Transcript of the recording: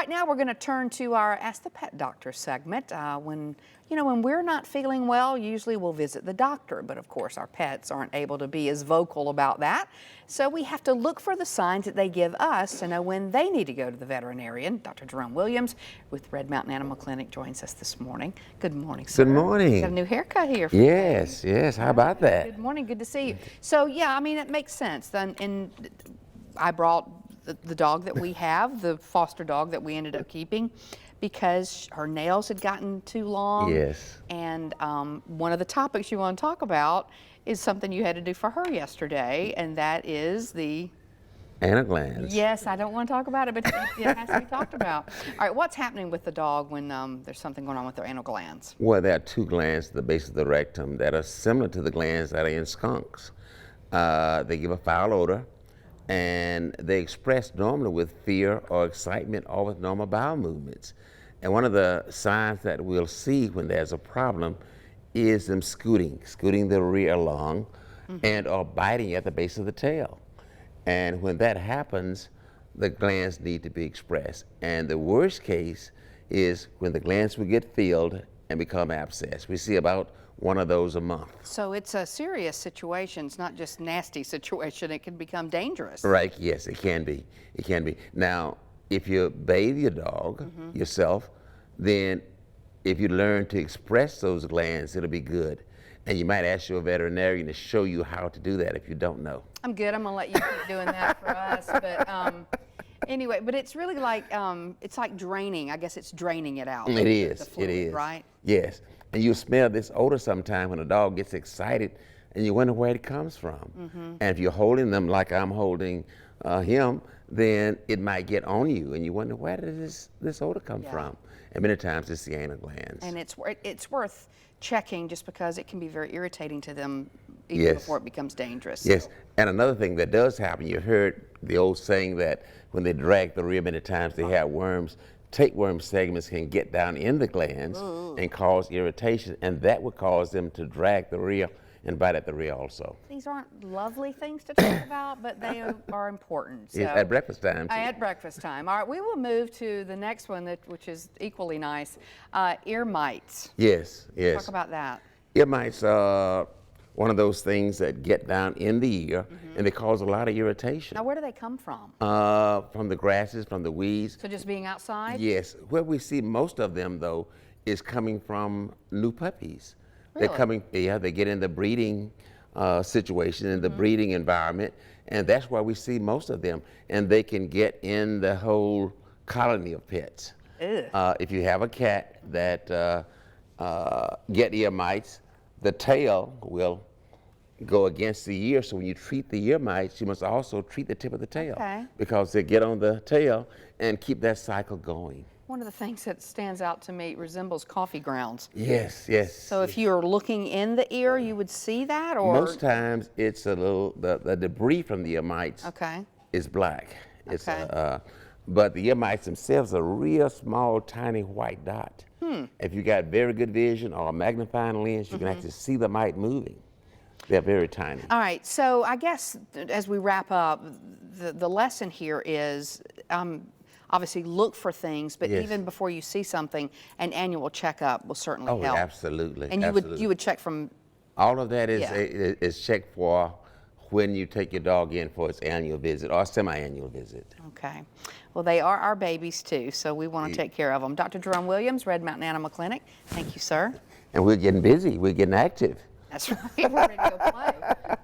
right now we're going to turn to our Ask the Pet Doctor segment. When we're not feeling well, usually we'll visit the doctor, but of course our pets aren't able to be as vocal about that. So we have to look for the signs that they give us to know when they need to go to the veterinarian. Dr. Jerome Williams with Red Mountain Animal Clinic joins us this morning. Good morning, sir. Good morning. Got a new haircut here. Yes, yes. How about that? Good morning. Good to see you. So yeah, I mean, it makes sense. And I brought the dog that we have, the foster dog that we ended up keeping, because her nails had gotten too long. Yes. And one of the topics you want to talk about is something you had to do for her yesterday, and that is the anal glands. Yes, I don't want to talk about it, but it has to be talked about. All right, what's happening with the dog when there's something going on with their anal glands? Well, there are two glands at the base of the rectum that are similar to the glands that are in skunks. They give a foul odor, and they express normally with fear or excitement or with normal bowel movements. And one of the signs that we'll see when there's a problem is them scooting the rear along, and or biting at the base of the tail. And when that happens, the glands need to be expressed. And the worst case is when the glands will get filled and become abscessed. We see about one of those a month. So it's a serious situation. It's not just nasty situation. It can become dangerous. Right, yes, it can be. It can be. Now, if you bathe your dog yourself, then if you learn to express those glands, it'll be good. And you might ask your veterinarian to show you how to do that if you don't know. I'm good. I'm going to let you keep doing that for us. But anyway, but it's really like, it's like draining. I guess it's draining it out. It is. The fluid, it is. Right? Yes. And you smell this odor sometime when a dog gets excited and you wonder where it comes from. And if you're holding them like I'm holding him, then it might get on you and you wonder, where did this odor come from? And many times it's the anal glands. And it's worth checking just because it can be very irritating to them even before it becomes dangerous. Yes, so. And another thing that does happen, you heard the old saying that when they drag the rear many times they have worms. Tapeworm segments can get down in the glands and cause irritation, and that would cause them to drag the rear and bite at the rear also. These aren't lovely things to talk about, but they are important. So. At breakfast time. At breakfast time. All right, we will move to the next one, which is equally nice, ear mites. Yes, yes. Talk about that. Ear mites are one of those things that get down in the ear, and they cause a lot of irritation. Now, where do they come from? From the grasses, from the weeds. So just being outside? Yes. Where we see most of them, though, is coming from new puppies. Really? They're coming, they get in the breeding situation, in the breeding environment, and that's why we see most of them. And they can get in the whole colony of pets. If you have a cat that get ear mites, the tail will go against the ear, so when you treat the ear mites, you must also treat the tip of the tail, because they get on the tail and keep that cycle going. One of the things that stands out to me resembles coffee grounds. Yes, yes. So if you're looking in the ear, you would see that, or most times it's a little the debris from the ear mites is black. It's but the ear mites themselves are a real small, tiny white dot. If you got very good vision or a magnifying lens, you can actually see the mite moving. They're very tiny. All right, so I guess as we wrap up, the lesson here is obviously look for things, but even before you see something, an annual checkup will certainly help. Oh, absolutely. And you would check from... All of that is checked for when you take your dog in for its annual visit or semi-annual visit. Okay. Well, they are our babies too, so we want to take care of them. Dr. Jerome Williams, Red Mountain Animal Clinic. Thank you, sir. And we're getting busy. We're getting active. That's right. We're ready to go play.